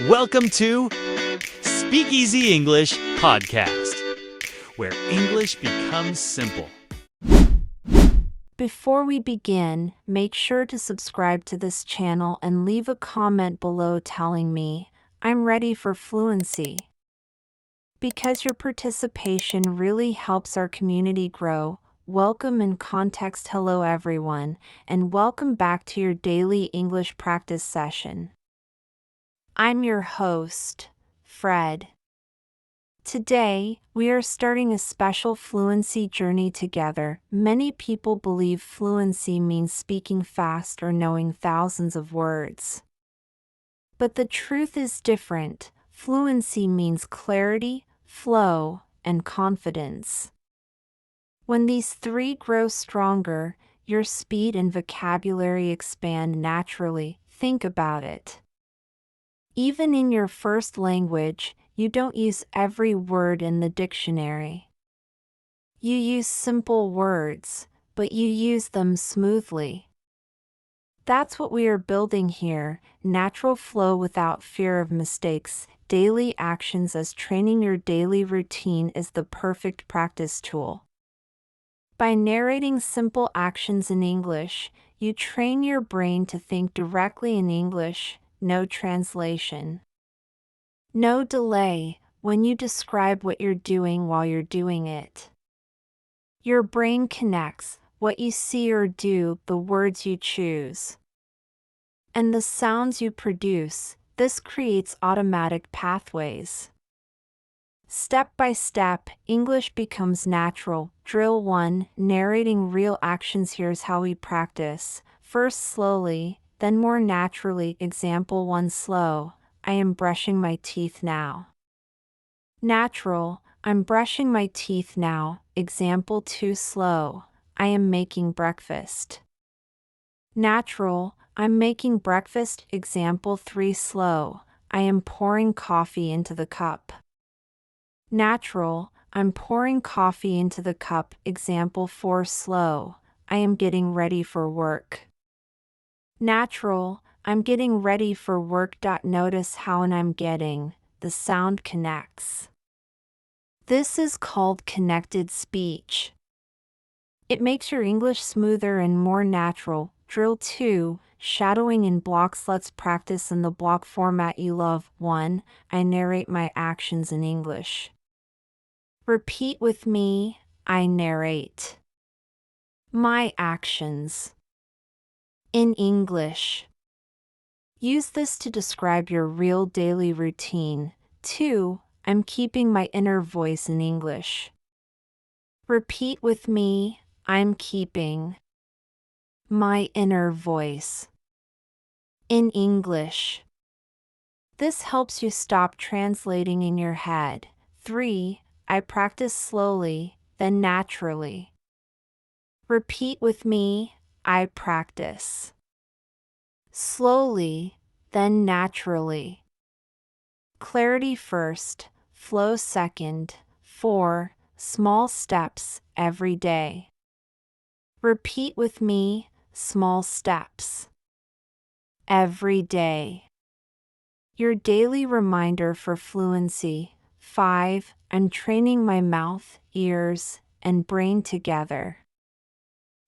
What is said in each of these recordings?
Welcome to Speakeasy English Podcast, where English becomes simple. Before we begin, make sure to subscribe to this channel and leave a comment below telling me I'm ready for fluency. Because your participation really helps our community grow. Welcome in context. Hello everyone, and welcome back to your daily English practice session. I'm your host, Fred. Today, we are starting a special fluency journey together. Many people believe fluency means speaking fast or knowing thousands of words. But the truth is different. Fluency means clarity, flow, and confidence. When these three grow stronger, your speed and vocabulary expand naturally. Think about it. Even in your first language, you don't use every word in the dictionary. You use simple words, but you use them smoothly. That's what we are building here, natural flow without fear of mistakes. Daily actions as training. Your daily routine is the perfect practice tool. By narrating simple actions in English, you train your brain to think directly in English. No translation. No delay when you describe what you're doing while you're doing it. Your brain connects what you see or do, the words you choose, and the sounds you produce. This creates automatic pathways. Step by step, English becomes natural. Drill 1. Narrating real actions. Here's how we practice. First slowly, then more naturally. Example 1. Slow. I am brushing my teeth now. Natural. I'm brushing my teeth now. Example 2. Slow. I am making breakfast. Natural. I'm making breakfast. Example 3. Slow. I am pouring coffee into the cup. Natural. I'm pouring coffee into the cup. Example 4. Slow. I am getting ready for work. Natural. I'm getting ready for work. Notice how I'm getting. The sound connects. This is called connected speech. It makes your English smoother and more natural. Drill 2. Shadowing in blocks. Let's practice in the block format you love. 1. I narrate my actions in English. Repeat with me. I narrate my actions in English. Use this to describe your real daily routine. 2. I'm keeping my inner voice in English. Repeat with me. I'm keeping my inner voice in English. This helps you stop translating in your head. 3. I practice slowly, then naturally. Repeat with me. I practice slowly, then naturally. Clarity first, flow second. 4. Small steps every day. Repeat with me. Small steps every day. Your daily reminder for fluency. 5. I'm training my mouth, ears, and brain together.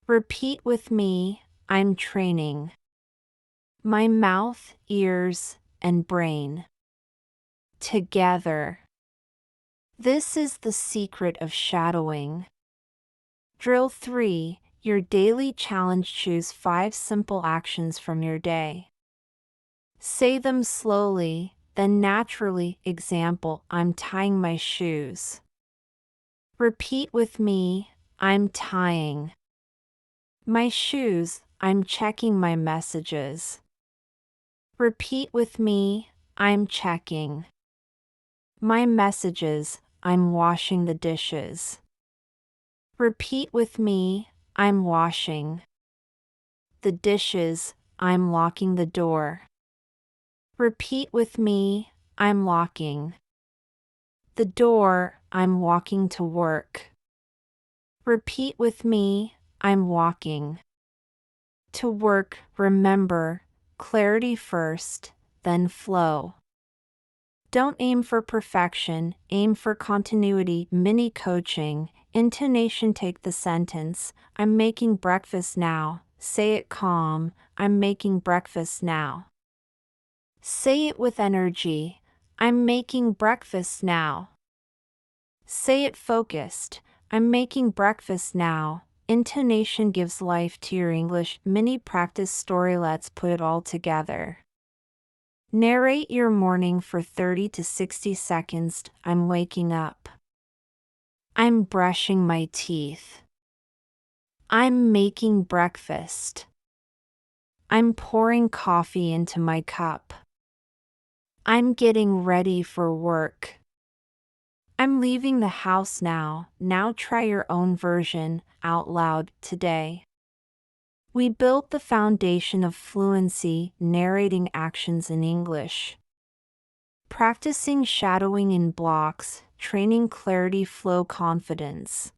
Repeat with me. I'm training my mouth, ears, and brain together. This is the secret of shadowing. Drill 3. Your daily challenge. Choose 5 simple actions from your day. Say them slowly, then naturally. Example, I'm tying my shoes. Repeat with me. I'm tying my shoes. I'm checking my messages. Repeat with me. I'm checking my messages. I'm washing the dishes. Repeat with me. I'm washing the dishes. I'm locking the door. Repeat with me. I'm locking the door. I'm walking to work. Repeat with me. I'm walking to work. Remember, clarity first, then flow. Don't aim for perfection, aim for continuity. Mini coaching. Intonation. Take the sentence, I'm making breakfast now. Say it calm, I'm making breakfast now. Say it with energy, I'm making breakfast now. Say it focused, I'm making breakfast now. Intonation gives life to your English. Mini practice story. Let's put it all together. Narrate your morning for 30 to 60 seconds. I'm waking up. I'm brushing my teeth. I'm making breakfast. I'm pouring coffee into my cup. I'm getting ready for work. I'm leaving the house now. Now try your own version out loud today. We built the foundation of fluency, narrating actions in English. Practicing shadowing in blocks, training clarity, flow, confidence.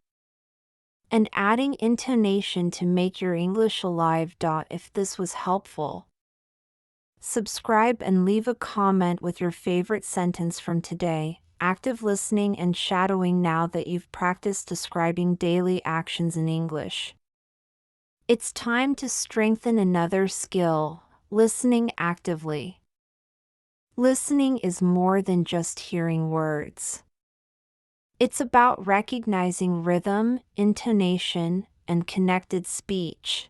And adding intonation to make your English alive. If this was helpful, subscribe and leave a comment with your favorite sentence from today. Active listening and shadowing. Now that you've practiced describing daily actions in English, it's time to strengthen another skill, listening actively. Listening is more than just hearing words. It's about recognizing rhythm, intonation, and connected speech.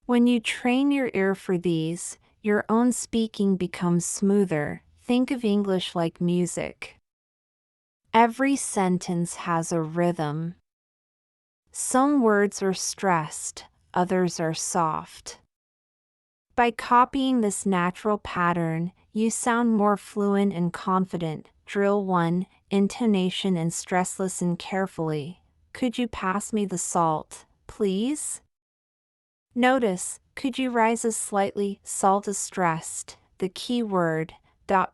When you train your ear for these, your own speaking becomes smoother. Think of English like music. Every sentence has a rhythm. Some words are stressed, others are soft. By copying this natural pattern, you sound more fluent and confident. Drill 1. Intonation and stress. Listen carefully. Could you pass me the salt, please? Notice, could you rise slightly? Salt is stressed. The key word.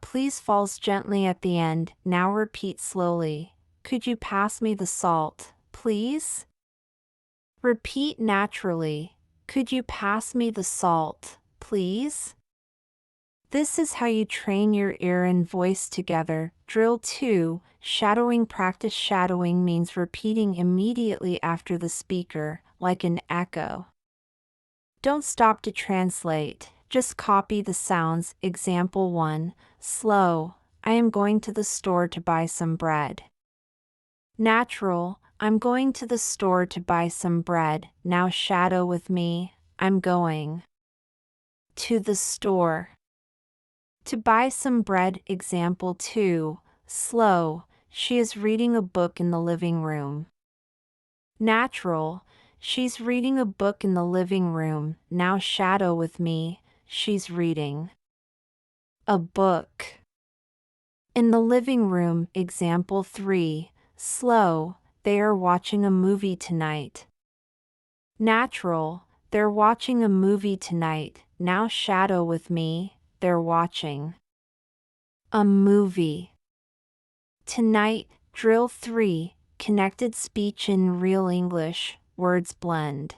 Please falls gently at the end. Now repeat slowly. Could you pass me the salt, please? Repeat naturally. Could you pass me the salt, please? This is how you train your ear and voice together. Drill 2. Shadowing. Practice shadowing means repeating immediately after the speaker, like an echo. Don't stop to translate, just copy the sounds. Example 1. Slow. I am going to the store to buy some bread. Natural. I'm going to the store to buy some bread. Now shadow with me. I'm going to the store to buy some bread. Example 2. Slow. She is reading a book in the living room. Natural. She's reading a book in the living room. Now shadow with me. She's reading a book in the living room. Example 3. Slow. They are watching a movie tonight. Natural. They're watching a movie tonight. Now shadow with me. They're watching a movie tonight. Drill 3. Connected speech in real English. Words blend.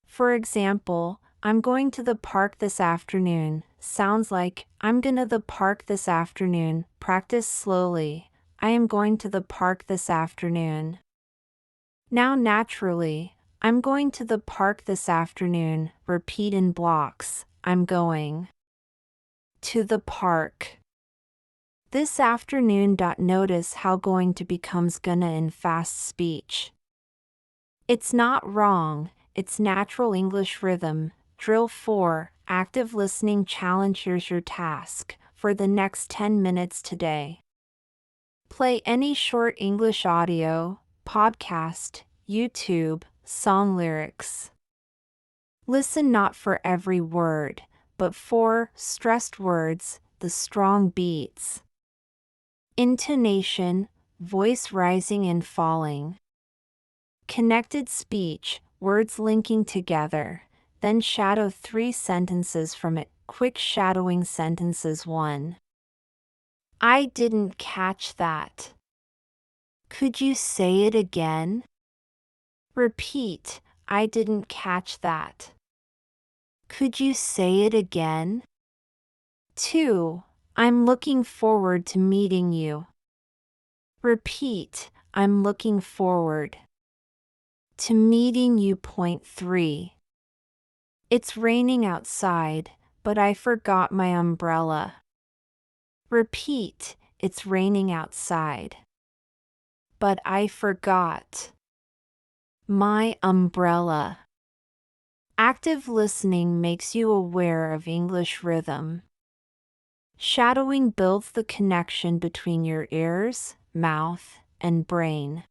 For example, I'm going to the park this afternoon. Sounds like, I'm gonna the park this afternoon. Practice slowly. I am going to the park this afternoon. Now naturally, I'm going to the park this afternoon. Repeat in blocks. I'm going to the park this afternoon. Notice how going to becomes gonna in fast speech. It's not wrong, it's natural English rhythm. Drill 4. Active listening challenge. Here's your task for the next 10 minutes today. Play any short English audio, podcast, YouTube, song lyrics. Listen not for every word, but for stressed words, the strong beats. Intonation, voice rising and falling. Connected speech, words linking together. Then shadow 3 sentences from it. Quick shadowing sentences. 1. I didn't catch that. Could you say it again? Repeat, I didn't catch that. Could you say it again? 2. I'm looking forward to meeting you. Repeat, I'm looking forward to meeting you. Point 3. It's raining outside, but I forgot my umbrella. Repeat, it's raining outside, but I forgot my umbrella. Active listening makes you aware of English rhythm. Shadowing builds the connection between your ears, mouth, and brain.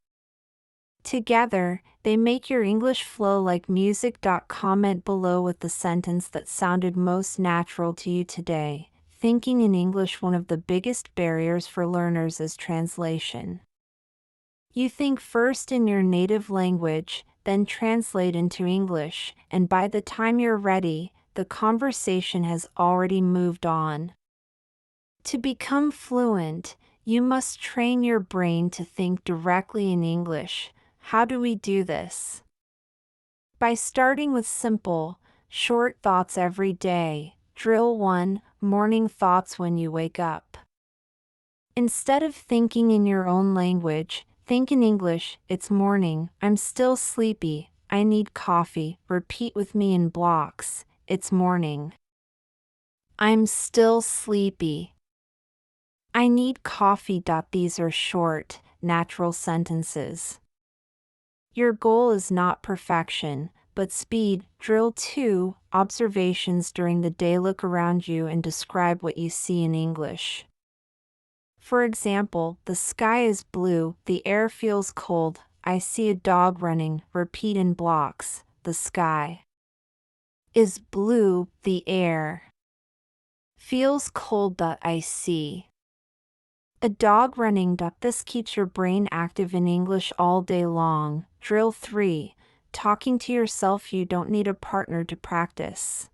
Together, they make your English flow like music. Comment below with the sentence that sounded most natural to you today. Thinking in English, one of the biggest barriers for learners is translation. You think first in your native language, then translate into English, and by the time you're ready, the conversation has already moved on. To become fluent, you must train your brain to think directly in English. How do we do this? By starting with simple, short thoughts every day. Drill 1, morning thoughts when you wake up. Instead of thinking in your own language, think in English. It's morning, I'm still sleepy, I need coffee. Repeat with me in blocks. It's morning, I'm still sleepy, I need coffee. These are short, natural sentences. Your goal is not perfection, but speed. Drill 2, observations during the day. Look around you and describe what you see in English. For example, the sky is blue, the air feels cold, I see a dog running. Repeat in blocks. The sky is blue, the air feels cold. I see a dog running. This keeps your brain active in English all day long. Drill 3, talking to yourself. You don't need a partner to practice.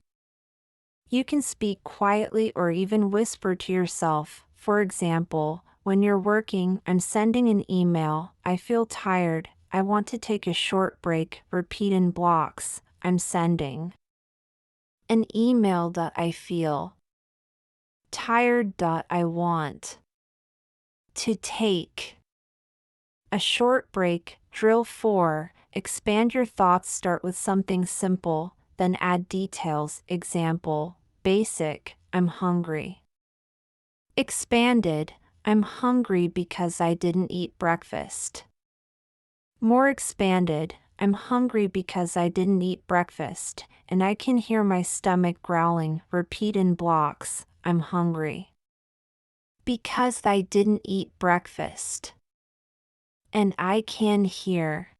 You can speak quietly or even whisper to yourself. For example, when you're working, I'm sending an email, I feel tired, I want to take a short break. Repeat in blocks. I'm sending an email. I feel tired. I want to take a short break. Drill 4, expand your thoughts. Start with something simple, then add details. Example, basic, I'm hungry. Expanded, I'm hungry because I didn't eat breakfast. More expanded, I'm hungry because I didn't eat breakfast, and I can hear my stomach growling. Repeat in blocks. I'm hungry because I didn't eat breakfast, and I can hear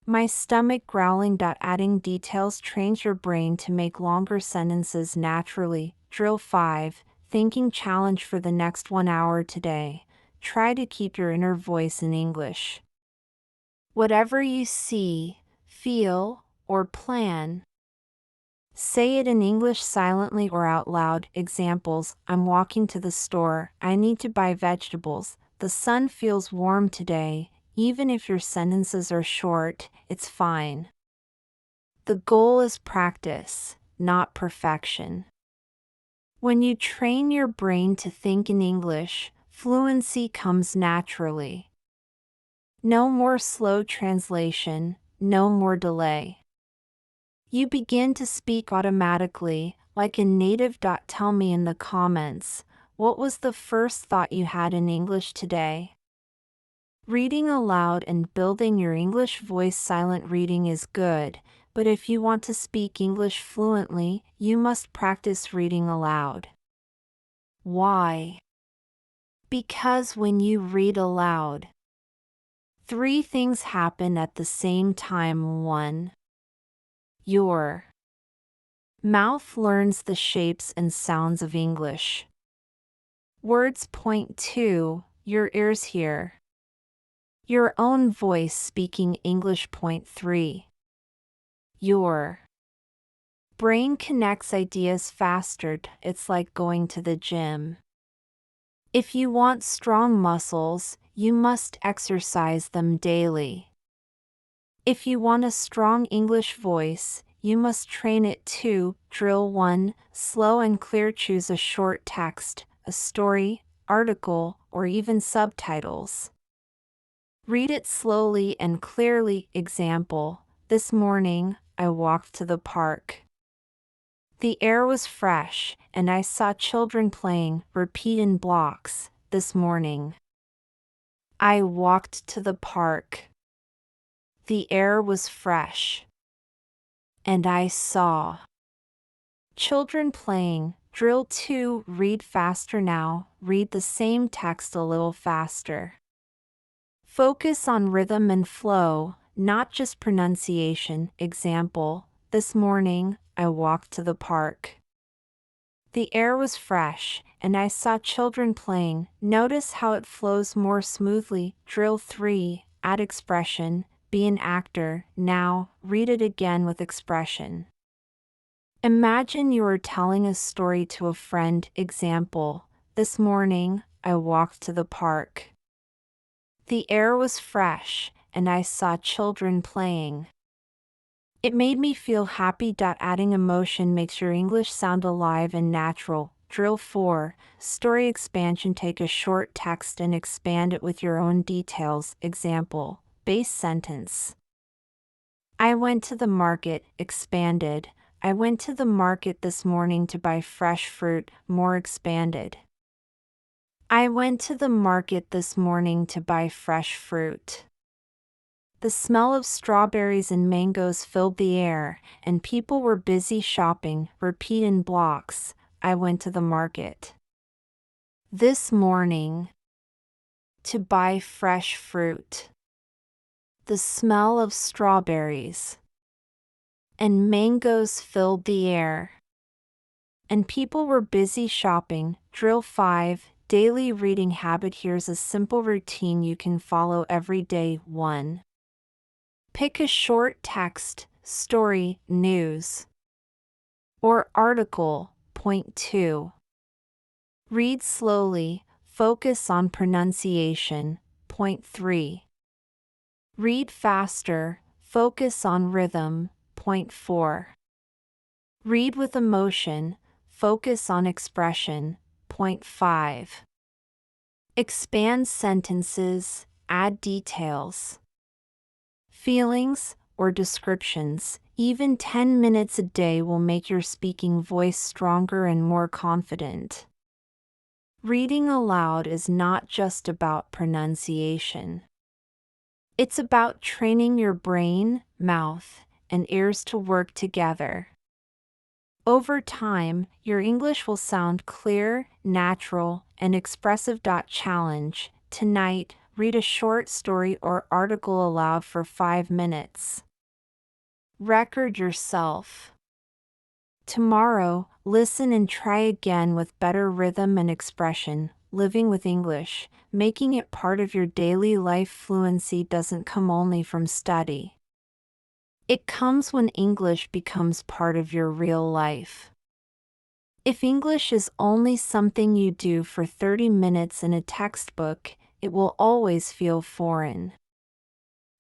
my stomach growling. Adding details trains your brain to make longer sentences naturally. Drill 5, thinking challenge for the next 1 hour today. Try to keep your inner voice in English. Whatever you see, feel, or plan, say it in English silently or out loud. Examples, I'm walking to the store, I need to buy vegetables, the sun feels warm today. Even if your sentences are short, it's fine. The goal is practice, not perfection. When you train your brain to think in English, fluency comes naturally. No more slow translation, no more delay. You begin to speak automatically, like a native. Tell me in the comments, what was the first thought you had in English today? Reading aloud and building your English voice. Silent reading is good, but if you want to speak English fluently, you must practice reading aloud. Why? Because when you read aloud, 3 things happen at the same time. 1. Your mouth learns the shapes and sounds of English words. Point 2. Your ears hear your own voice speaking English. Point 3. Your brain connects ideas faster. It's like going to the gym. If you want strong muscles, you must exercise them daily. If you want a strong English voice, you must train it too. Drill 1, slow and clear. Choose a short text, a story, article, or even subtitles. Read it slowly and clearly. Example: this morning, I walked to the park. The air was fresh, and I saw children playing. Repeat in blocks. This morning, I walked to the park. The air was fresh, and I saw children playing. Drill 2. Read faster now. Read the same text a little faster. Focus on rhythm and flow, not just pronunciation. Example: this morning, I walked to the park. The air was fresh, and I saw children playing. Notice how it flows more smoothly. Drill 3. Add expression. Be an actor. Now, read it again with expression. Imagine you are telling a story to a friend. Example: this morning, I walked to the park. The air was fresh, and I saw children playing. It made me feel happy. Adding emotion makes your English sound alive and natural. Drill 4. Story expansion. Take a short text and expand it with your own details. Example: base sentence. I went to the market. Expanded: I went to the market this morning to buy fresh fruit. More expanded: I went to the market this morning to buy fresh fruit. The smell of strawberries and mangoes filled the air, and people were busy shopping. Repeat in blocks. I went to the market this morning to buy fresh fruit. The smell of strawberries and mangoes filled the air, and people were busy shopping. Drill 5. Daily reading habit. Here's a simple routine you can follow every day. 1. Pick a short text, story, news, or article. Point 2. Read slowly, focus on pronunciation. Point 3. Read faster, focus on rhythm. Point 4. Read with emotion, focus on expression. Point 5. Expand sentences, add details, feelings, or descriptions. Even 10 minutes a day will make your speaking voice stronger and more confident. Reading aloud is not just about pronunciation. It's about training your brain, mouth, and ears to work together. Over time, your English will sound clear, natural, and expressive. Challenge: tonight, read a short story or article aloud for 5 minutes. Record yourself. Tomorrow, listen and try again with better rhythm and expression. Living with English, making it part of your daily life. Fluency doesn't come only from study. It comes when English becomes part of your real life. If English is only something you do for 30 minutes in a textbook, it will always feel foreign.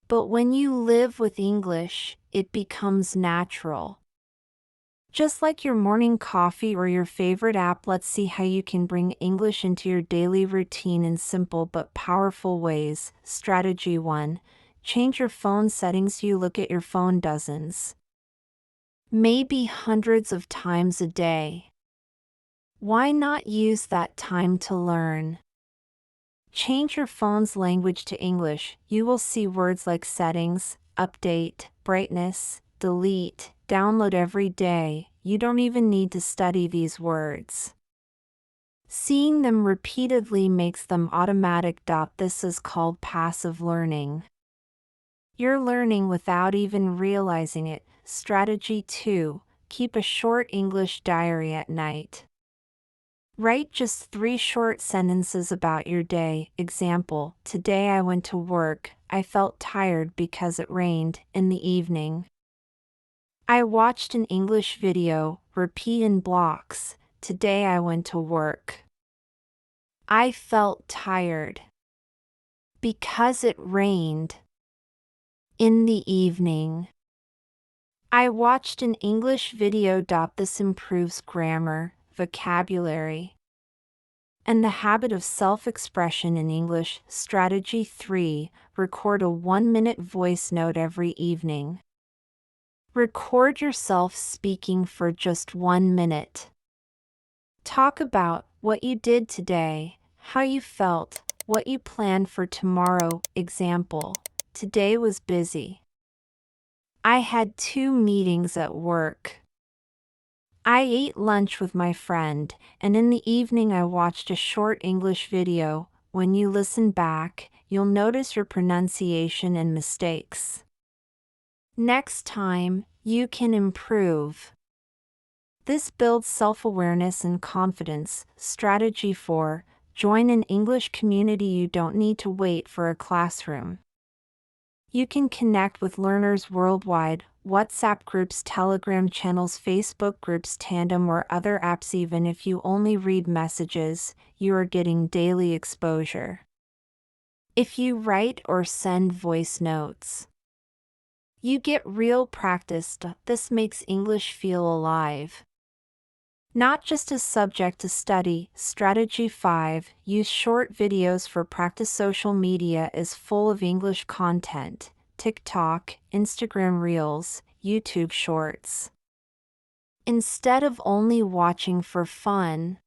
But when you live with English, it becomes natural. Just like your morning coffee or your favorite app, let's see how you can bring English into your daily routine in simple but powerful ways. Strategy 1. Change your phone settings. You look at your phone dozens, maybe hundreds of times a day. Why not use that time to learn? Change your phone's language to English. You will see words like settings, update, brightness, delete, download every day. You don't even need to study these words. Seeing them repeatedly makes them automatic. This is called passive learning. You're learning without even realizing it. Strategy 2. Keep a short English diary at night. Write just 3 short sentences about your day. Example: today I went to work. I felt tired because it rained. In the evening, I watched an English video. Repeat in blocks. Today I went to work. I felt tired because it rained. In the evening, I watched an English video. This improves grammar, vocabulary, And the habit of self-expression in English. Strategy 3. Record a 1-minute voice note every evening. Record yourself speaking for just 1 minute. Talk about what you did today, how you felt, what you plan for tomorrow. Example: today was busy. I had 2 meetings at work. I ate lunch with my friend, and in the evening I watched a short English video. When you listen back, you'll notice your pronunciation and mistakes. Next time, you can improve. This builds self-awareness and confidence. Strategy 4. Join an English community. You don't need to wait for a classroom. You can connect with learners worldwide. WhatsApp groups, Telegram channels, Facebook groups, Tandem, or other apps. Even if you only read messages, you are getting daily exposure. If you write or send voice notes, you get real practice. This makes English feel alive, not just a subject to study. Strategy 5. Use short videos for practice. Social media is full of English content: TikTok, Instagram Reels, YouTube Shorts. Instead of only watching for fun,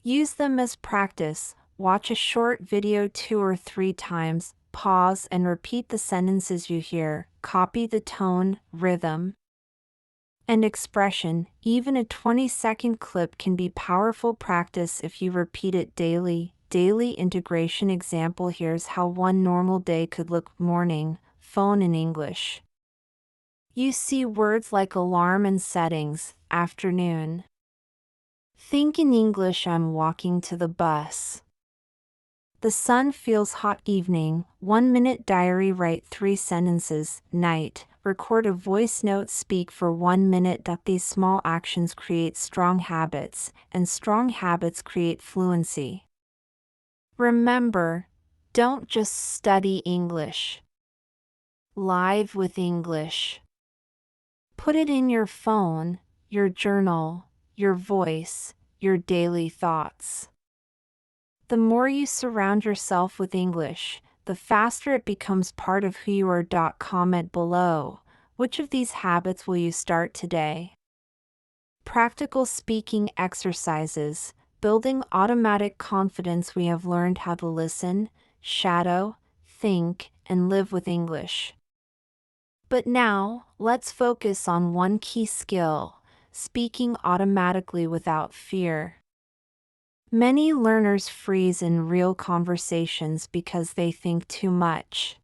use them as practice. Watch a short video 2 or 3 times, pause and repeat the sentences you hear. Copy the tone, rhythm, and expression. Even a 20-second clip can be powerful practice if you repeat it daily. Daily integration example: here's how one normal day could look. Morning, phone in English. You see words like alarm and settings. Afternoon, think in English: I'm walking to the bus. The sun feels hot. Evening, 1-minute diary. Write 3 sentences. Night, record a voice note. Speak for 1 minute. These small actions create strong habits, and strong habits create fluency. Remember, don't just study English. Live with English. Put it in your phone, your journal, your voice, your daily thoughts. The more you surround yourself with English, the faster it becomes part of who you are. Comment below. Which of these habits will you start today? Practical speaking exercises. Building automatic confidence. We have learned how to listen, shadow, think, and live with English. But now, let's focus on one key skill: speaking automatically without fear. Many learners freeze in real conversations because they think too much.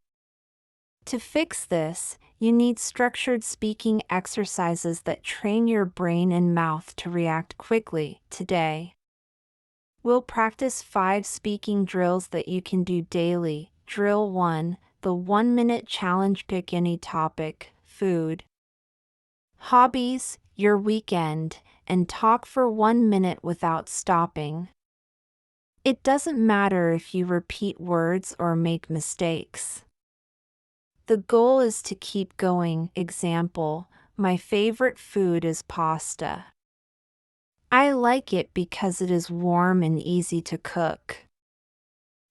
To fix this, you need structured speaking exercises that train your brain and mouth to react quickly. Today, we'll practice 5 speaking drills that you can do daily. Drill 1. The 1-minute challenge. Pick any topic: food, hobbies, your weekend, and talk for 1 minute without stopping. It doesn't matter if you repeat words or make mistakes. The goal is to keep going. Example: my favorite food is pasta. I like it because it is warm and easy to cook.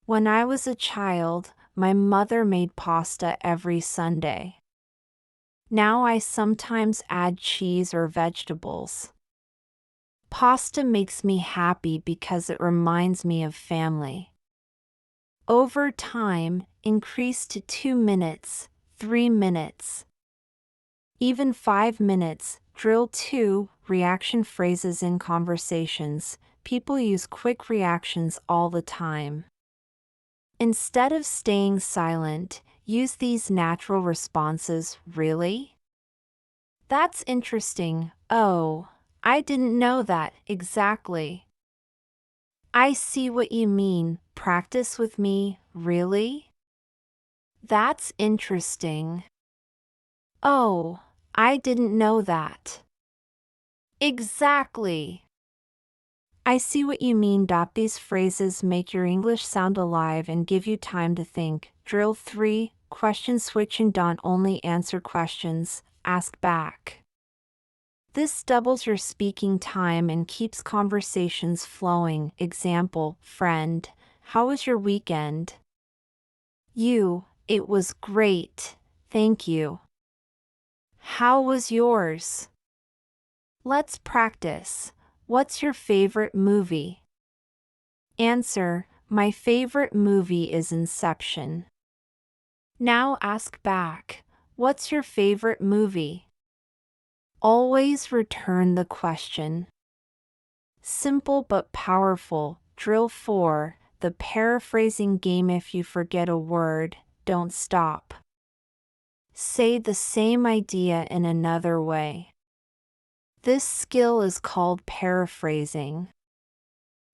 When I was a child, my mother made pasta every Sunday. Now I sometimes add cheese or vegetables. Pasta makes me happy because it reminds me of family. Over time, increase to 2 minutes, 3 minutes, even 5 minutes. Drill 2. Reaction phrases in conversations. People use quick reactions all the time. Instead of staying silent, use these natural responses. Really? That's interesting. Oh, I didn't know that. Exactly. I see what you mean. Practice with me. Really? That's interesting. Oh, I didn't know that. Exactly. I see what you mean. These phrases make your English sound alive and give you time to think. Drill 3. Question switching. Don't only answer questions, ask back. This doubles your speaking time and keeps conversations flowing. Example, friend, how was your weekend? It was great, thank you. How was yours? Let's practice. What's your favorite movie? Answer, my favorite movie is Inception. Now ask back, what's your favorite movie? Always return the question. Simple but powerful. Drill 4, the paraphrasing game. If you forget a word, don't stop. Say the same idea in another way. This skill is called paraphrasing,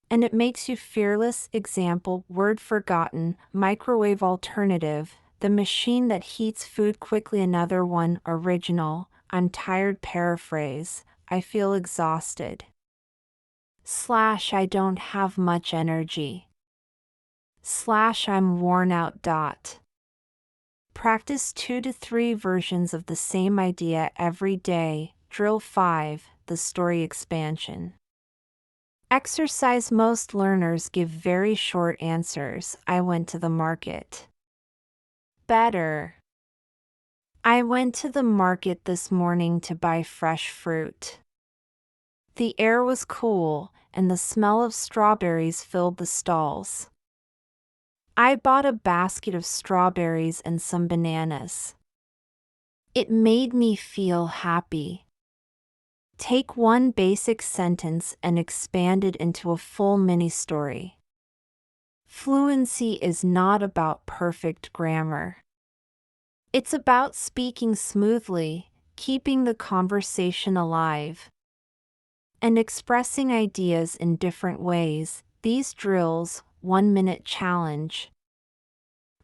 and it makes you fearless. Example, word forgotten, microwave alternative, the machine that heats food quickly. Another one, original, I'm tired. Paraphrase, I feel exhausted. Slash, I don't have much energy. Slash, I'm worn out. Practice 2 to 3 versions of the same idea every day. Drill 5, the story expansion. Exercise. Most learners give very short answers. I went to the market. Better. I went to the market this morning to buy fresh fruit. The air was cool, and the smell of strawberries filled the stalls. I bought a basket of strawberries and some bananas. It made me feel happy. Take one basic sentence and expand it into a full mini-story. Fluency is not about perfect grammar. It's about speaking smoothly, keeping the conversation alive, and expressing ideas in different ways. These drills, 1-minute challenge.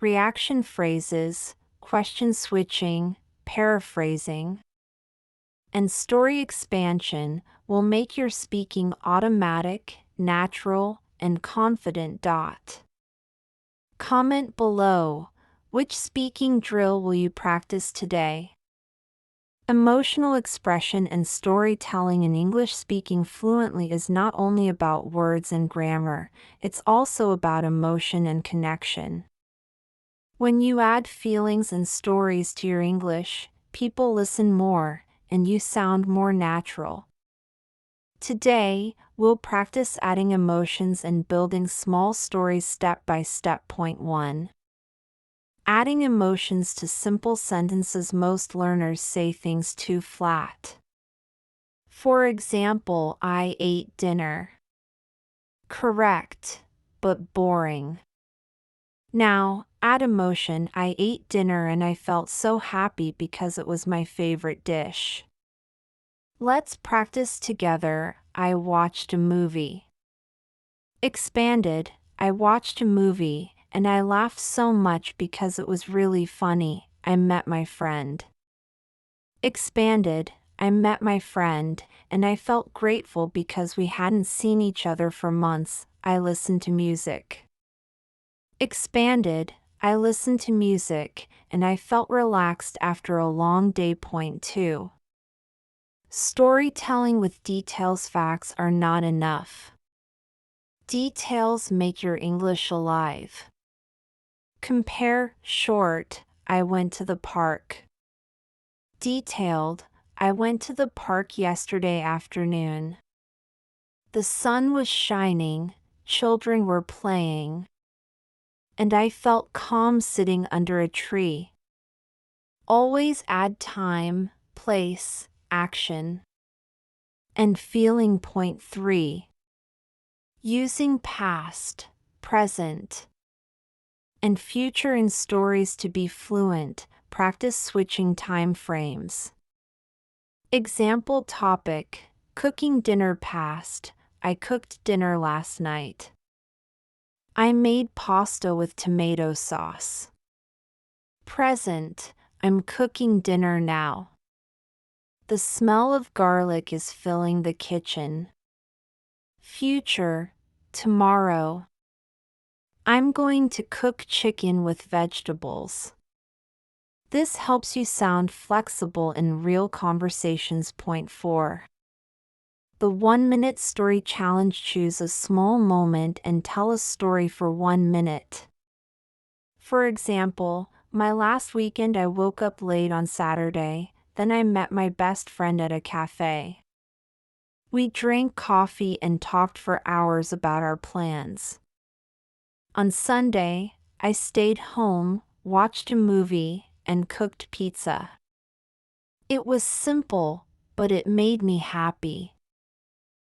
Reaction phrases, question switching, paraphrasing, and story expansion will make your speaking automatic, natural, and confident. Comment below, which speaking drill will you practice today? Emotional expression and storytelling in English. Speaking fluently is not only about words and grammar, it's also about emotion and connection. When you add feelings and stories to your English, people listen more, and you sound more natural. Today, we'll practice adding emotions and building small stories step by step. Point 1. Adding emotions to simple sentences. Most learners say things too flat. For example, I ate dinner. Correct, but boring. Now, add emotion. I ate dinner and I felt so happy because it was my favorite dish. Let's practice together. I watched a movie. Expanded, I watched a movie, and I laughed so much because it was really funny. I met my friend. Expanded, I met my friend, and I felt grateful because we hadn't seen each other for months. I listened to music. Expanded, I listened to music, and I felt relaxed after a long day. Point 2. Storytelling with details. Facts are not enough. Details make your English alive. Compare. Short, I went to the park. Detailed, I went to the park yesterday afternoon. The sun was shining, children were playing, and I felt calm sitting under a tree. Always add time, place, action, and feeling. Point 3. Using past, present, and future in stories to be fluent. Practice switching time frames. Example topic, cooking dinner. Past, I cooked dinner last night. I made pasta with tomato sauce. Present, I'm cooking dinner now. The smell of garlic is filling the kitchen. Future, tomorrow. I'm going to cook chicken with vegetables. This helps you sound flexible in real conversations. Point 4. The 1-minute story challenge. Choose a small moment and tell a story for 1 minute. For example, my last weekend I woke up late on Saturday, then I met my best friend at a cafe. We drank coffee and talked for hours about our plans. On Sunday, I stayed home, watched a movie, and cooked pizza. It was simple, but it made me happy.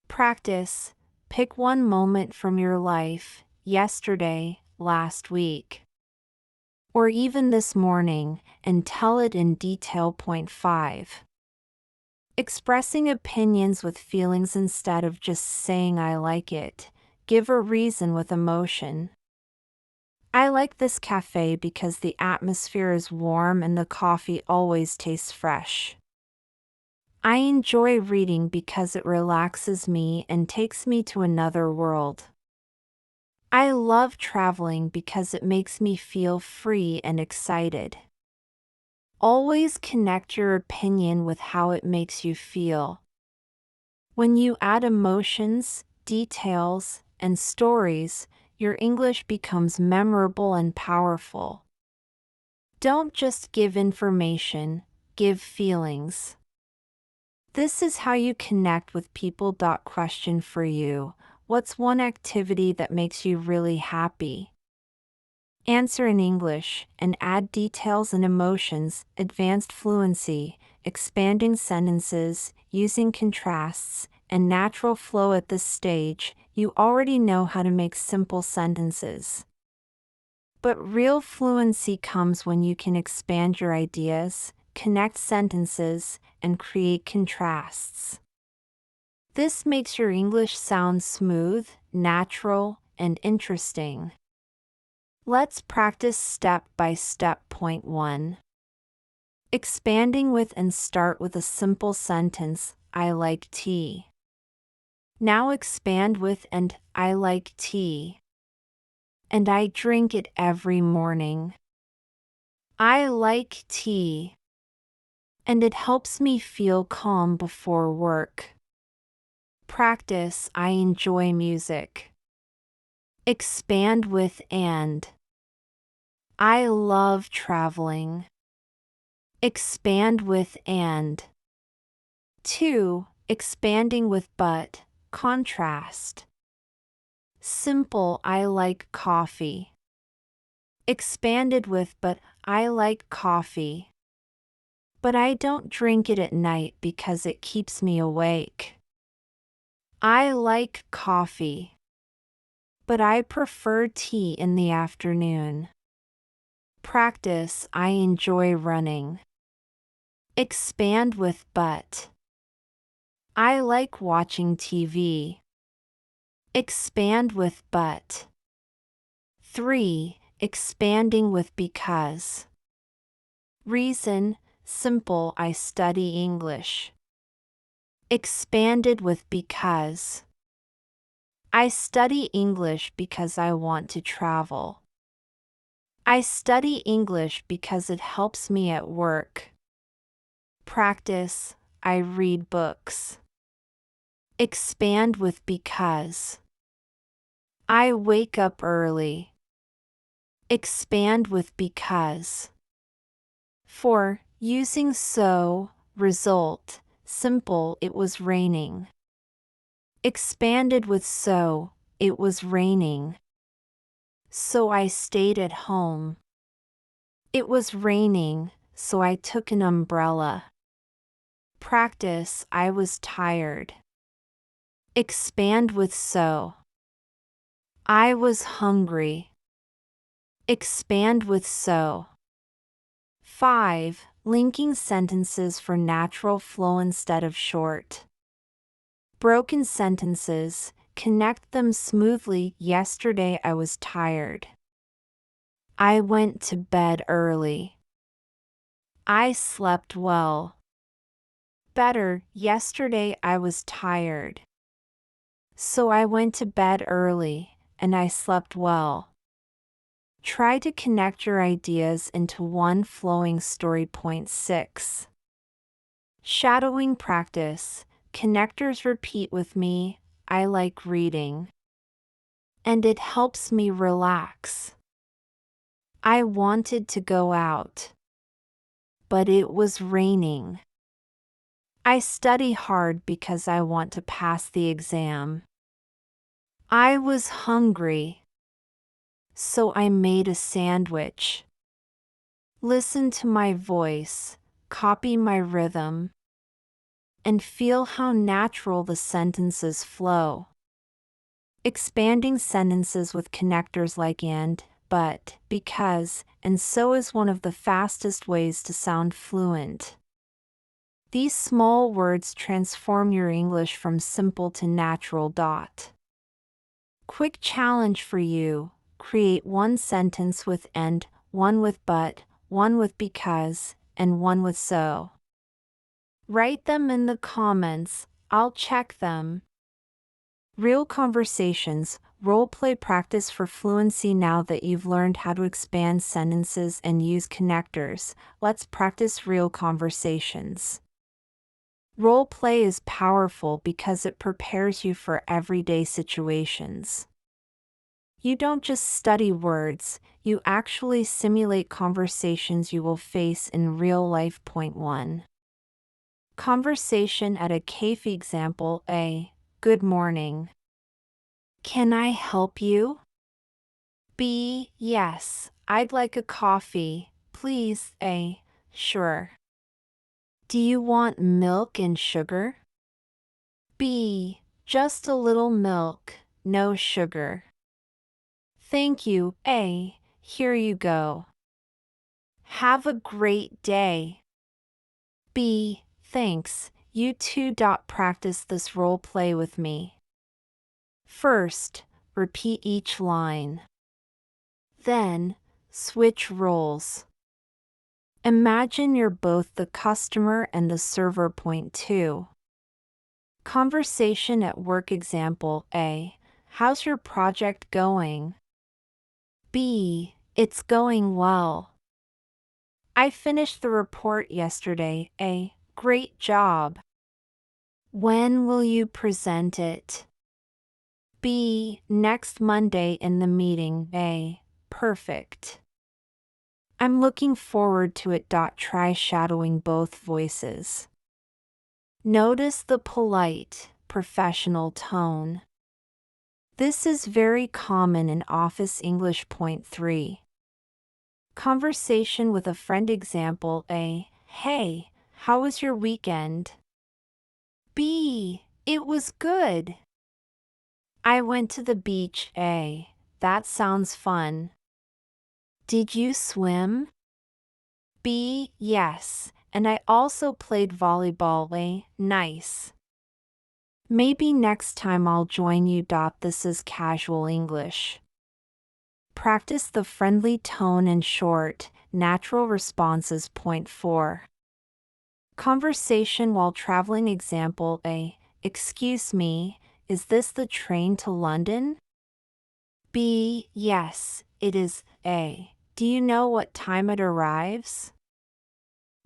Practice. Pick one moment from your life, yesterday, last week, or even this morning, and tell it in detail. Point 5. Expressing opinions with feelings instead of just saying I like it. Give a reason with emotion. I like this cafe because the atmosphere is warm and the coffee always tastes fresh. I enjoy reading because it relaxes me and takes me to another world. I love traveling because it makes me feel free and excited. Always connect your opinion with how it makes you feel. When you add emotions, details, and stories, your English becomes memorable and powerful. Don't just give information, give feelings. This is how you connect with people. Question for you: what's one activity that makes you really happy? Answer in English and add details and emotions. Advanced fluency, expanding sentences, using contrasts, and natural flow. At this stage, you already know how to make simple sentences. But real fluency comes when you can expand your ideas, connect sentences, and create contrasts. This makes your English sound smooth, natural, and interesting. Let's practice step by step. Point 1. Expanding with and start with a simple sentence, I like tea. Now expand with and I like tea. And I drink it every morning. I like tea. And it helps me feel calm before work. Practice, I enjoy music. Expand with and I love traveling. Expand with and 2. Expanding with but, contrast. Simple, I like coffee. Expanded with but I like coffee. But I don't drink it at night because it keeps me awake. I like coffee. But I prefer tea in the afternoon. Practice, I enjoy running. Expand with but I like watching TV. Expand with but 3. Expanding with because. Reason, simple, I study English. Expanded with because. I study English because I want to travel. I study English because it helps me at work. Practice, I read books. Expand with because. I wake up early. Expand with because. 4. Using so, result, simple, it was raining. Expanded with so, it was raining. So I stayed at home. It was raining, so I took an umbrella. Practice, I was tired. Expand with so. I was hungry. Expand with so. 5. Linking sentences for natural flow instead of short. Broken sentences, connect them smoothly. Yesterday I was tired. I went to bed early. I slept well. Better, yesterday I was tired. So I went to bed early, and I slept well. Try to connect your ideas into one flowing story. Point 6. Shadowing practice. Connectors repeat with me, I like reading. And it helps me relax. I wanted to go out, but it was raining. I study hard because I want to pass the exam. I was hungry, so I made a sandwich. Listen to my voice, copy my rhythm, and feel how natural the sentences flow. Expanding sentences with connectors like and, but, because, and so is one of the fastest ways to sound fluent. These small words transform your English from simple to natural. Quick challenge for you: create one sentence with and, one with but, one with because, and one with so. Write them in the comments, I'll check them. Real conversations, role-play practice for fluency. Now that you've learned how to expand sentences and use connectors, let's practice real conversations. Role-play is powerful because it prepares you for everyday situations. You don't just study words, you actually simulate conversations you will face in real life. Point 1. Conversation at a cafe. Example A. Good morning. Can I help you? B. Yes, I'd like a coffee, please. A. Sure. Do you want milk and sugar? B. Just a little milk, no sugar. Thank you. A. Here you go. Have a great day. B. Thanks, you too. Practice this role play with me. First, repeat each line. Then, switch roles. Imagine you're both the customer and the server. Point 2. Conversation at work. Example A. How's your project going? B. It's going well. I finished the report yesterday. A. Great job. When will you present it? B. Next Monday in the meeting. A. Perfect. I'm looking forward to it. Try shadowing both voices. Notice the polite, professional tone. This is very common in office English. Point 3. Conversation with a friend. Example A. Hey, how was your weekend? B. It was good. I went to the beach. A. That sounds fun. Did you swim? B. Yes, and I also played volleyball. A. Nice. Maybe next time I'll join you. This is casual English. Practice the friendly tone and short, natural responses. Point 4. Conversation while traveling. Example A. Excuse me, is this the train to London? B. Yes, it is. A. Do you know what time it arrives?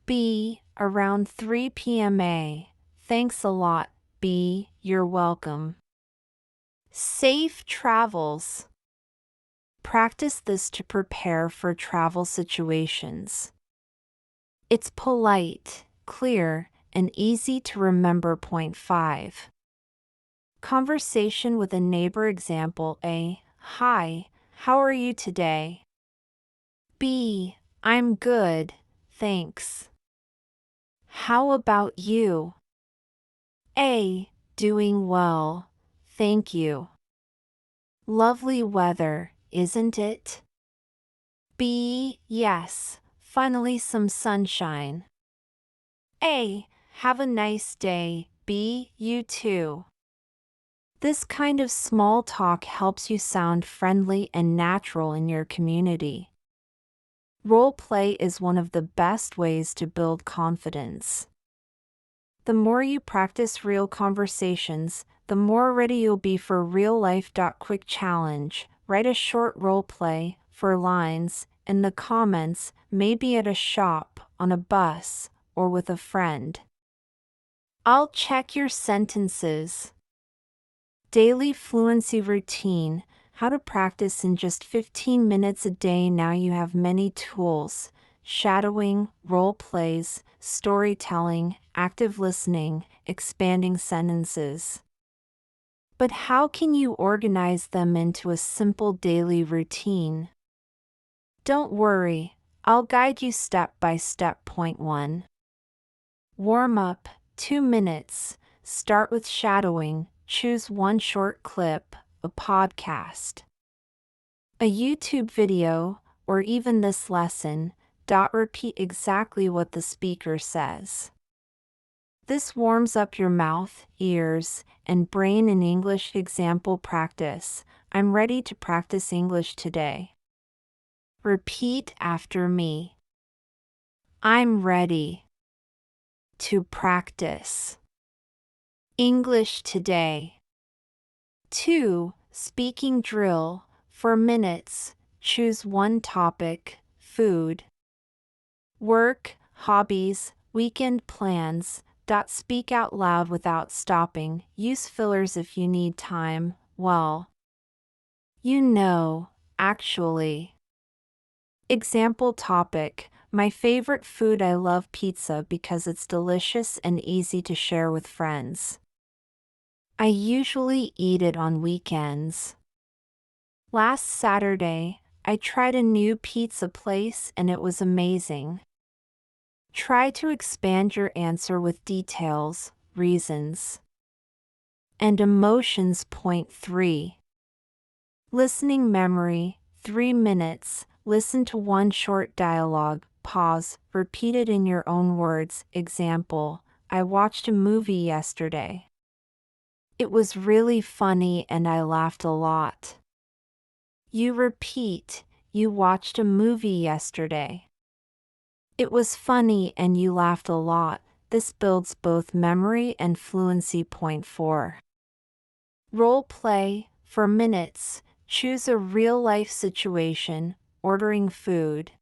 B. Around 3 p.m. A. Thanks a lot. B. You're welcome. Safe travels. Practice this to prepare for travel situations. It's polite, clear, and easy to remember. Point 5. Conversation with a neighbor. Example A. Hi, how are you today? B. I'm good, thanks. How about you? A. Doing well, thank you. Lovely weather, isn't it? B. Yes, finally some sunshine. A. Have a nice day. B. You too. This kind of small talk helps you sound friendly and natural in your community. Role play is one of the best ways to build confidence. The more you practice real conversations, the more ready you'll be for real life. Quick challenge: write a short role play, for lines, in the comments, maybe at a shop, on a bus, or with a friend. I'll check your sentences. Daily fluency routine. How to practice in just 15 minutes a day. Now you have many tools: shadowing, role plays, storytelling, active listening, expanding sentences. But how can you organize them into a simple daily routine? Don't worry, I'll guide you step by step. Point 1. Warm up, 2 minutes. Start with shadowing. Choose one short clip, a podcast, a YouTube video, or even this lesson. Repeat exactly what the speaker says. This warms up your mouth, ears, and brain in English. Example practice. I'm ready to practice English today. Repeat after me. I'm ready to practice English today. 2. Speaking drill. 4 minutes. Choose one topic: food, work, hobbies, weekend plans. Speak out loud without stopping. Use fillers if you need time. Well, actually. Example topic. My favorite food. I love pizza because it's delicious and easy to share with friends. I usually eat it on weekends. Last Saturday, I tried a new pizza place and it was amazing. Try to expand your answer with details, reasons, and emotions. Point 3. Listening memory. 3 minutes. Listen to one short dialogue, pause, repeat it in your own words. Example: I watched a movie yesterday. It was really funny and I laughed a lot. You repeat, you watched a movie yesterday. It was funny and you laughed a lot. This builds both memory and fluency. Point 4. Role play. 4 minutes. Choose a real-life situation: ordering food,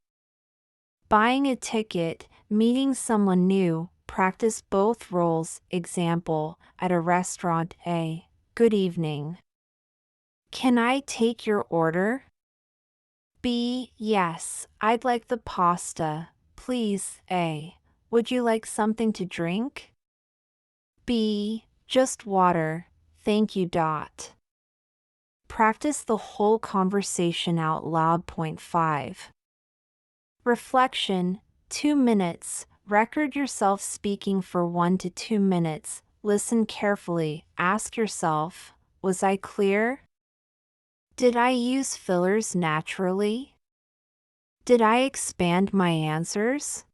buying a ticket, meeting someone new. Practice both roles. Example: at a restaurant. A. Good evening. Can I take your order? B. Yes, I'd like the pasta, please. A. Would you like something to drink? B. Just water, thank you. Practice the whole conversation out loud. Point 5. Reflection. 2 minutes. Record yourself speaking for 1 to 2 minutes. Listen carefully. Ask yourself, was I clear? Did I use fillers naturally? Did I expand my answers?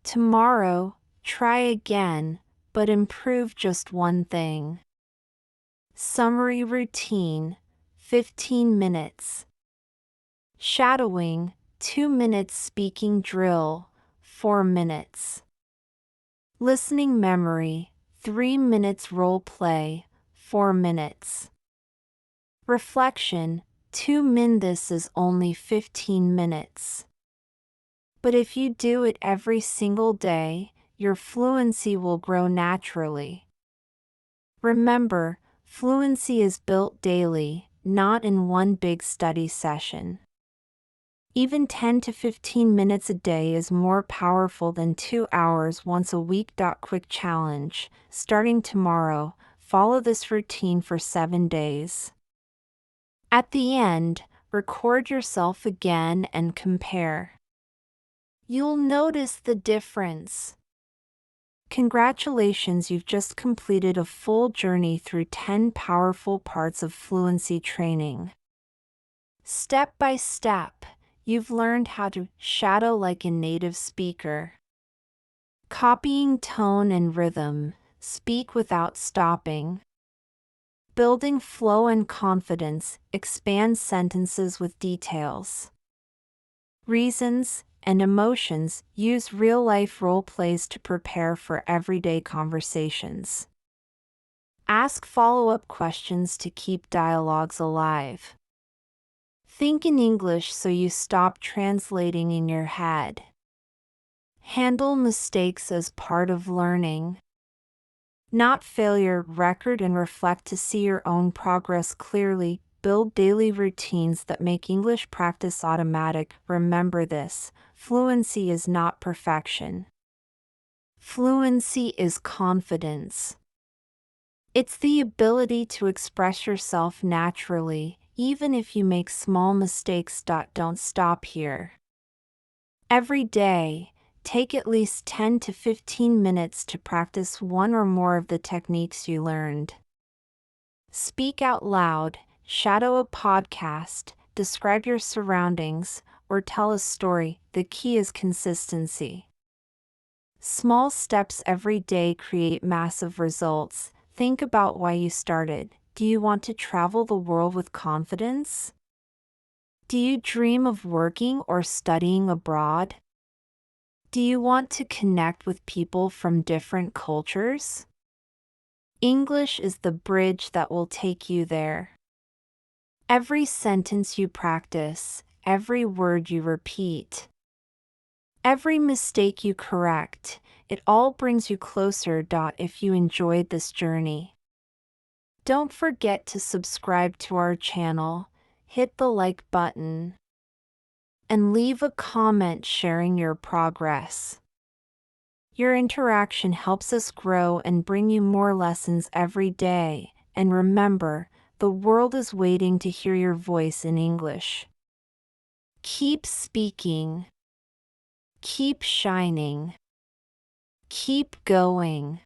Tomorrow, try again, but improve just one thing. Summary routine. 15 minutes. Shadowing. 2 minutes. Speaking drill. 4 minutes. Listening memory. 3 minutes. Role play. 4 minutes. Reflection. 2 min. This is only 15 minutes. But if you do it every single day, your fluency will grow naturally. Remember, fluency is built daily, not in one big study session. Even 10 to 15 minutes a day is more powerful than 2 hours once a week. Quick challenge. Starting tomorrow, follow this routine for 7 days. At the end, record yourself again and compare. You'll notice the difference. Congratulations, you've just completed a full journey through 10 powerful parts of fluency training. Step by step, you've learned how to shadow like a native speaker, copying tone and rhythm, speak without stopping, building flow and confidence, expand sentences with details, reasons, and emotions. Use real-life role plays to prepare for everyday conversations. Ask follow-up questions to keep dialogues alive. Think in English so you stop translating in your head. Handle mistakes as part of learning. not failure. Record and reflect to see your own progress clearly. Build daily routines that make English practice automatic. Remember this: fluency is not perfection. Fluency is confidence. It's the ability to express yourself naturally, even if you make small mistakes. Don't stop here. Every day, take at least 10 to 15 minutes to practice one or more of the techniques you learned. Speak out loud, shadow a podcast, describe your surroundings, or tell a story. The key is consistency. Small steps every day create massive results. Think about why you started. Do you want to travel the world with confidence? Do you dream of working or studying abroad? Do you want to connect with people from different cultures? English is the bridge that will take you there. Every sentence you practice, every word you repeat, every mistake you correct, it all brings you closer. If you enjoyed this journey, don't forget to subscribe to our channel, hit the like button, and leave a comment sharing your progress. Your interaction helps us grow and bring you more lessons every day. And remember, the world is waiting to hear your voice in English. Keep speaking. Keep shining. Keep going.